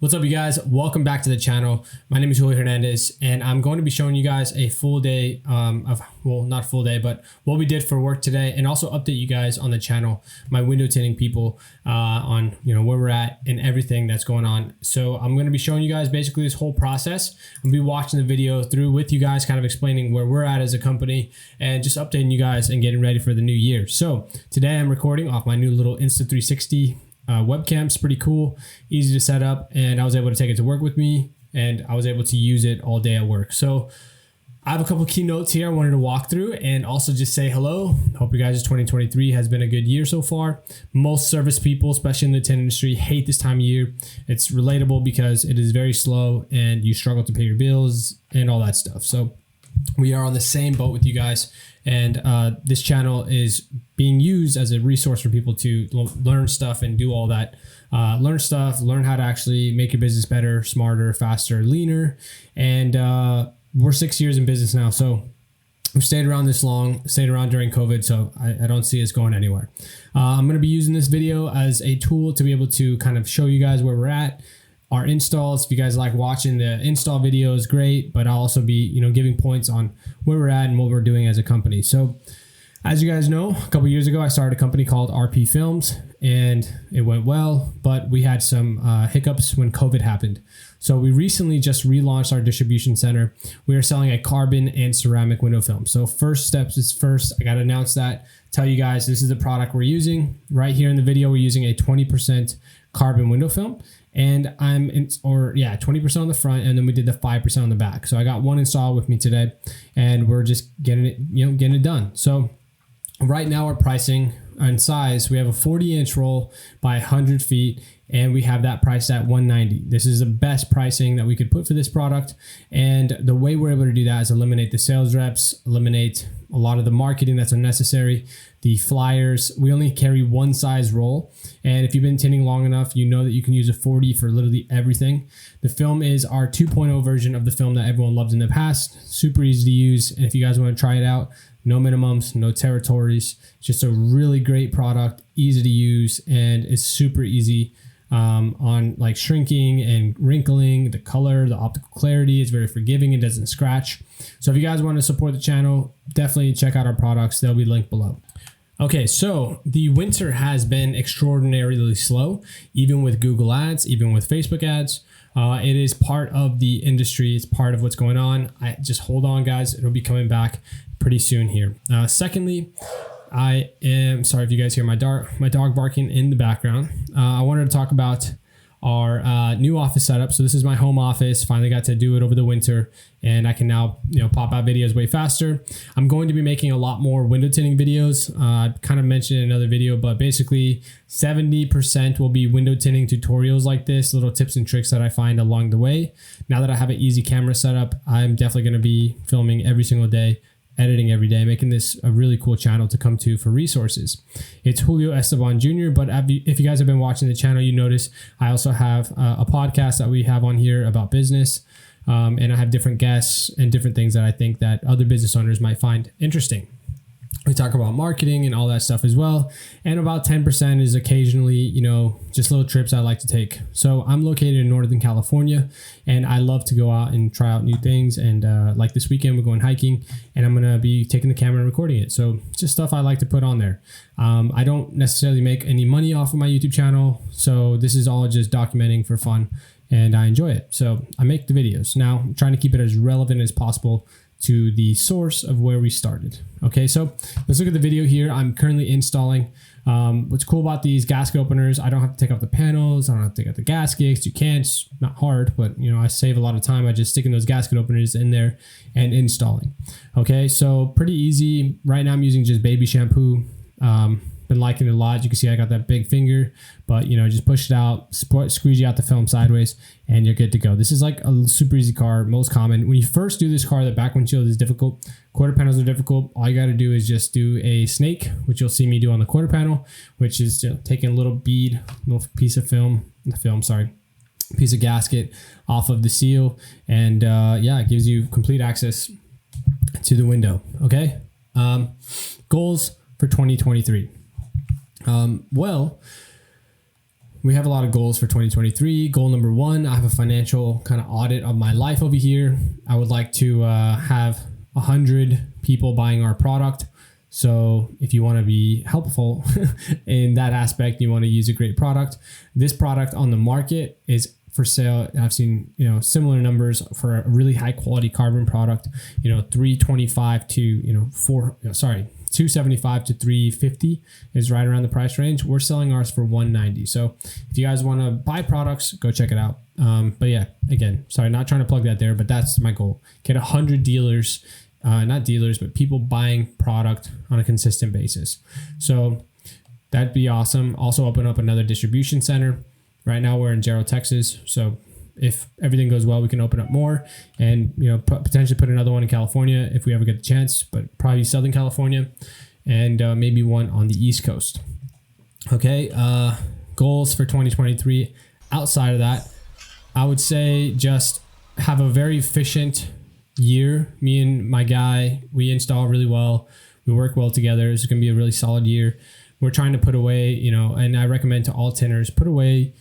What's up, you guys? Welcome back to the channel. My name is Julio Hernandez, and I'm going to be showing you guys a full day not full day, but what we did for work today, and also update you guys on the channel, my window tinting people, on where we're at and everything that's going on. So I'm going to be showing you guys basically this whole process. I'm going to be watching the video through with you guys, kind of explaining where we're at as a company and just updating you guys and getting ready for the new year. So today I'm recording off my new little Insta360 webcam's pretty cool, easy to set up, and I was able to take it to work with me, and I was able to use it all day at work. So I have a couple of key notes here I wanted to walk through and also just say hello. Hope you guys' 2023 has been a good year so far. Most service people, especially in the tent industry, hate this time of year. It's relatable because it is very slow and you struggle to pay your bills and all that stuff. So we are on the same boat with you guys, and this channel is being used as a resource for people to learn stuff and do all that. Learn how to actually make your business better, smarter, faster, leaner. And we're 6 years in business now, so we've stayed around this long, stayed around during COVID, so I don't see us going anywhere. I'm going to be using this video as a tool to be able to kind of show you guys where we're at. Our installs, if you guys like watching the install videos, great, but I'll also be giving points on where we're at and what we're doing as a company. So as you guys know, a couple years ago I started a company called RP Films, and it went well, but we had some hiccups when COVID happened. So we recently just relaunched our distribution center. We are selling a carbon and ceramic window film. So first steps is first, I got to announce that, tell you guys this is the product we're using. Right here in the video, we're using a 20% carbon window film. And 20% on the front, and then we did the 5% on the back. So I got one install with me today, and we're just getting it done. So right now our pricing and size, we have a 40-inch roll by 100 feet, and we have that priced at $190. This is the best pricing that we could put for this product. And the way we're able to do that is eliminate the sales reps, eliminate a lot of the marketing that's unnecessary, the flyers. We only carry one size roll. And if you've been tinting long enough, you know that you can use a 40 for literally everything. The film is our 2.0 version of the film that everyone loved in the past. Super easy to use. And if you guys want to try it out, no minimums, no territories. It's just a really great product, easy to use, and it's super easy on like shrinking and wrinkling. The color, the optical clarity is very forgiving. It doesn't scratch. So if you guys want to support the channel, definitely check out our products. They'll be linked below. Okay, so the winter has been extraordinarily slow, even with Google ads, even with Facebook ads. It is part of the industry. It's part of what's going on. Just hold on, guys. It'll be coming back pretty soon here. Secondly, I am sorry if you guys hear my dog barking in the background. I wanted to talk about our new office setup. So this is my home office. Finally got to do it over the winter, and I can now pop out videos way faster. I'm going to be making a lot more window tinting videos. I kind of mentioned in another video, but basically 70% will be window tinting tutorials like this, little tips and tricks that I find along the way. Now that I have an easy camera setup, I'm definitely going to be filming every single day, editing every day, making this a really cool channel to come to for resources. It's Julio Esteban Jr., but if you guys have been watching the channel, you notice I also have a podcast that we have on here about business, and I have different guests and different things that I think that other business owners might find interesting. We talk about marketing and all that stuff as well. And about 10% is occasionally, just little trips I like to take. So I'm located in Northern California, and I love to go out and try out new things. And like this weekend, we're going hiking, and I'm going to be taking the camera and recording it. So just stuff I like to put on there. I don't necessarily make any money off of my YouTube channel. So this is all just documenting for fun, and I enjoy it. So I make the videos. Now I'm trying to keep it as relevant as possible to the source of where we started. Okay, so let's look at the video here. I'm currently installing. What's cool about these gasket openers, I don't have to take off the panels. I don't have to take out the gaskets. You can, it's not hard, but I save a lot of time by just sticking those gasket openers in there and installing. Okay, so pretty easy. Right now I'm using just baby shampoo. Been liking it a lot. You can see I got that big finger, but just push it out, squeeze out the film sideways, and you're good to go. This is like a super easy car, most common. When you first do this car, the back windshield is difficult. Quarter panels are difficult. All you got to do is just do a snake, which you'll see me do on the quarter panel, which is taking a little piece of piece of gasket off of the seal, and it gives you complete access to the window. Okay, goals for 2023. we have a lot of goals for 2023. Goal number one, I have a financial kind of audit of my life over here. I would like to have 100 people buying our product. So if you want to be helpful in that aspect, you want to use a great product. This product on the market is for sale. I've seen, similar numbers for a really high quality carbon product, 325 to, 275 to 350 is right around the price range. We're selling ours for 190. So if you guys want to buy products, go check it out. But yeah, again, sorry, not trying to plug that there, but that's my goal. Get 100 dealers, not dealers, but people buying product on a consistent basis. So that'd be awesome. Also open up another distribution center. Right now we're in Jarrow, Texas. So if everything goes well, we can open up more and, potentially put another one in California if we ever get the chance, but probably Southern California and maybe one on the East Coast. Okay. Goals for 2023. Outside of that, I would say just have a very efficient year. Me and my guy, we install really well. We work well together. It's going to be a really solid year. We're trying to put away, and I recommend to all tinners, put away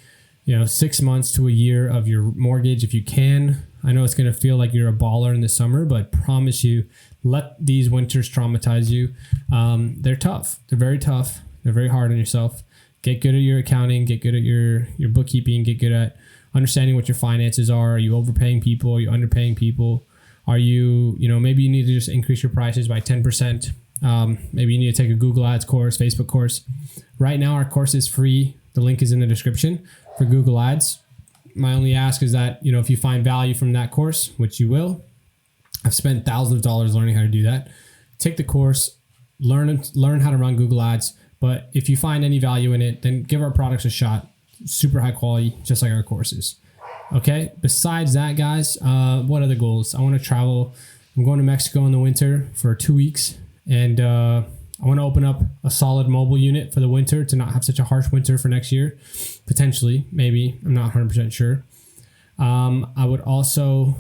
6 months to a year of your mortgage if you can. I know it's going to feel like you're a baller in the summer, but promise you, let these winters traumatize you. They're tough. They're very tough. They're very hard on yourself. Get good at your accounting. Get good at your bookkeeping. Get good at understanding what your finances are. Are you overpaying people? Are you underpaying people? Are you, maybe you need to just increase your prices by 10%. Maybe you need to take a Google Ads course, Facebook course. Right now, our course is free. The link is in the description for Google Ads. My only ask is that, if you find value from that course, which you will, I've spent thousands of dollars learning how to do that. Take the course, learn how to run Google Ads. But if you find any value in it, then give our products a shot. Super high quality, just like our courses. Okay. Besides that, guys, what other goals? I want to travel. I'm going to Mexico in the winter for 2 weeks. And I want to open up a solid mobile unit for the winter to not have such a harsh winter for next year. Potentially, maybe. I'm not 100% sure. I would also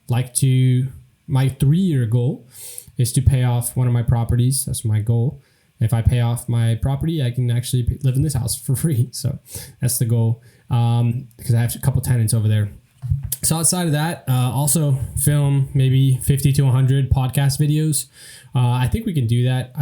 like to, my 3-year goal is to pay off one of my properties. That's my goal. If I pay off my property, I can actually live in this house for free. So that's the goal, because I have a couple tenants over there. So outside of that, also film maybe 50 to 100 podcast videos. I think we can do that.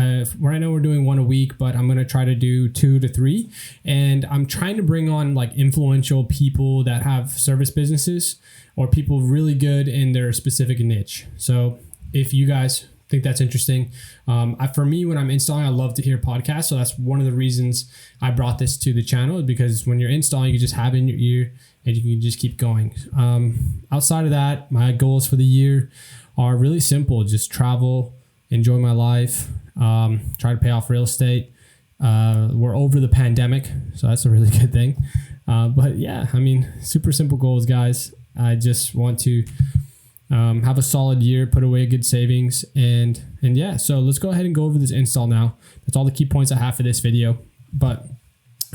Right now we're doing 1 a week, but I'm going to try to do 2 to 3. And I'm trying to bring on like influential people that have service businesses or people really good in their specific niche. So if you guys think that's interesting, for me, when I'm installing, I love to hear podcasts. So that's one of the reasons I brought this to the channel, because when you're installing, you just have it in your ear and you can just keep going. Outside of that, my goals for the year are really simple. Just travel, enjoy my life, try to pay off real estate. We're over the pandemic, so that's a really good thing. But yeah, super simple goals, guys. I just want to have a solid year, put away good savings, and yeah. So let's go ahead and go over this install now. That's all the key points I have for this video. But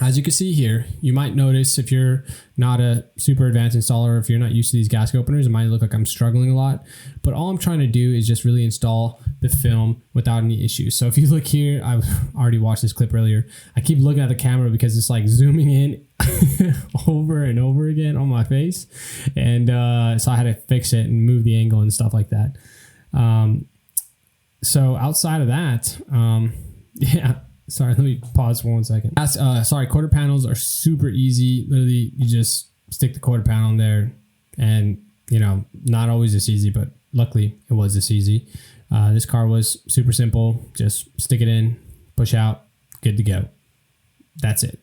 as you can see here, you might notice if you're not a super advanced installer, if you're not used to these gasket openers, it might look like I'm struggling a lot. But all I'm trying to do is just really install the film without any issues. So if you look here, I've already watched this clip earlier. I keep looking at the camera because it's like zooming in over and over again on my face. And so I had to fix it and move the angle and stuff like that. So outside of that, yeah. Sorry, let me pause for 1 second. Sorry, quarter panels are super easy. Literally, you just stick the quarter panel in there and, not always this easy, but luckily it was this easy. This car was super simple. Just stick it in, push out, good to go. That's it.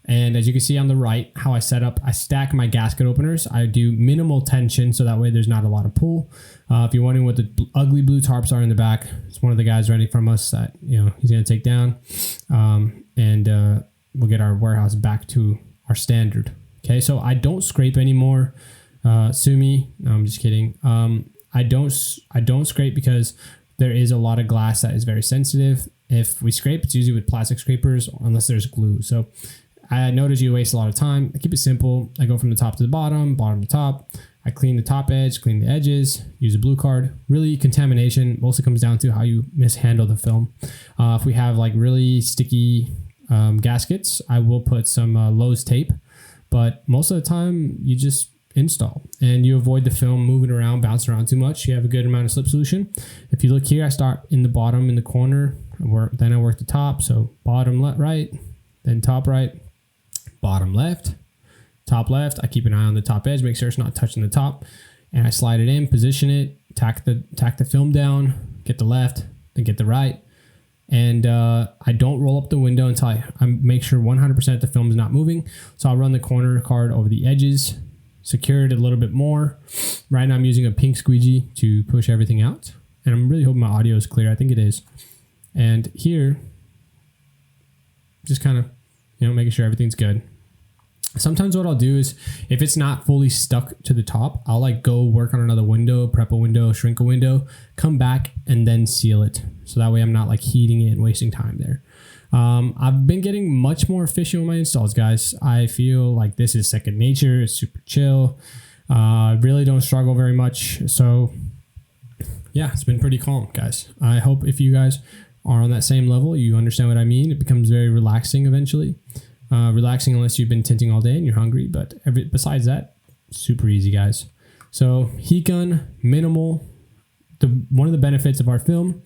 And as you can see on the right, how I set up, I stack my gasket openers. I do minimal tension, so that way there's not a lot of pull. If you're wondering what the ugly blue tarps are in the back, it's one of the guys renting from us that he's going to take down, and we'll get our warehouse back to our standard. Okay, so I don't scrape anymore. Sue me. No, I'm just kidding. I don't scrape because there is a lot of glass that is very sensitive. If we scrape, it's usually with plastic scrapers, unless there's glue. So I notice you waste a lot of time. I keep it simple. I go from the top to the bottom to top. I clean the top edge, clean the edges, use a blue card. Really, contamination mostly comes down to how you mishandle the film. If we have like really sticky gaskets, I will put some Lowe's tape but most of the time you just install and you avoid the film moving around, bouncing around too much. You have a good amount of slip solution. If you look here, I start in the bottom in the corner, then I work the top. So bottom left, right, then top right, bottom left, top left. I keep an eye on the top edge, make sure it's not touching the top, and I slide it in, position it, tack the film down, get the left, then get the right. And I don't roll up the window until I make sure 100% the film is not moving. So I'll run the corner card over the edges, secure it a little bit more. Right now I'm using a pink squeegee to push everything out. And I'm really hoping my audio is clear. I think it is. And here, just kind of, making sure everything's good. Sometimes what I'll do is, if it's not fully stuck to the top, I'll like go work on another window, prep a window, shrink a window, come back and then seal it. So that way I'm not like heating it and wasting time there. I've been getting much more efficient with my installs, guys. I feel like this is second nature. It's super chill. I really don't struggle very much. So yeah, it's been pretty calm, guys. I hope if you guys are on that same level, you understand what I mean. It becomes very relaxing eventually. Relaxing unless you've been tinting all day and you're hungry, but besides that, super easy, guys. So heat gun, minimal. One of the benefits of our film,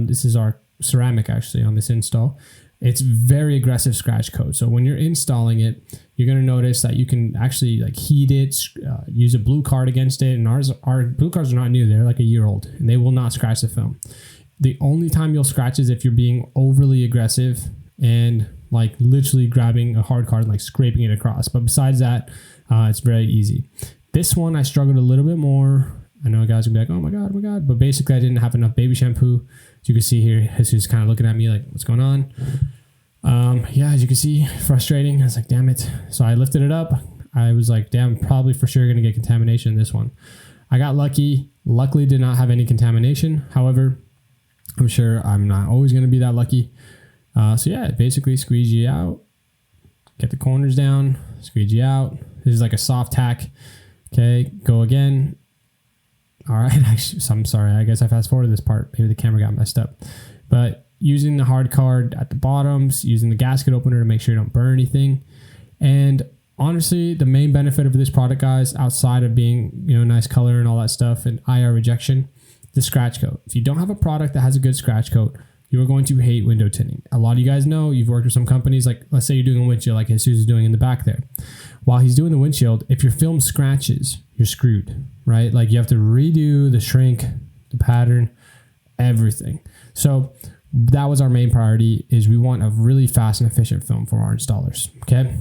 this is our ceramic actually on this install. It's very aggressive scratch coat. So when you're installing it, you're going to notice that you can actually like heat it, use a blue card against it. And our blue cards are not new. They're like a year old and they will not scratch the film. The only time you'll scratch is if you're being overly aggressive and like literally grabbing a hard card and like scraping it across. But besides that, it's very easy. This one, I struggled a little bit more. I know guys will be like, oh my God. But basically I didn't have enough baby shampoo. As you can see here, Jesus kind of looking at me like, what's going on? Yeah, as you can see, frustrating. I was like, damn it. So I lifted it up. I was like, damn, probably for sure going to get contamination in this one. I got lucky. Luckily did not have any contamination. However, I'm sure I'm not always going to be that lucky. So yeah, basically squeegee out, get the corners down, squeegee out. This is like a soft tack. Okay, go again. All right, actually, so I'm sorry. I guess I fast forwarded this part. Maybe the camera got messed up. But using the hard card at the bottoms, using the gasket opener to make sure you don't burn anything. And honestly, the main benefit of this product, guys, outside of being, nice color and all that stuff and IR rejection, the scratch coat. If you don't have a product that has a good scratch coat, you are going to hate window tinting. A lot of you guys know, you've worked with some companies, like let's say you're doing a windshield like Jesus is doing in the back there. While he's doing the windshield, if your film scratches, you're screwed, right? Like you have to redo the shrink, the pattern, everything. So that was our main priority, is we want a really fast and efficient film for our installers, okay?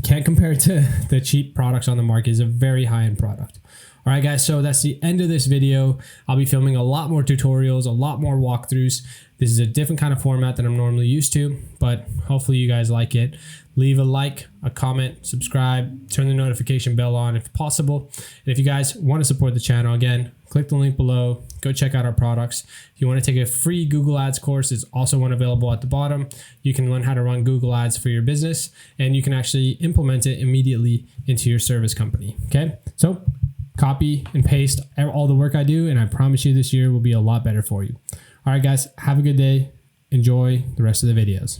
Can't compare it to the cheap products on the market. It's a very high-end product. All right, guys, so that's the end of this video. I'll be filming a lot more tutorials, a lot more walkthroughs. This is a different kind of format than I'm normally used to, but hopefully you guys like it. Leave a like, a comment, subscribe, turn the notification bell on if possible. And if you guys want to support the channel, again, click the link below. Go check out our products. If you want to take a free Google Ads course, it's also one available at the bottom. You can learn how to run Google Ads for your business, and you can actually implement it immediately into your service company, okay? So copy and paste all the work I do, and I promise you this year will be a lot better for you. All right, guys, have a good day. Enjoy the rest of the videos.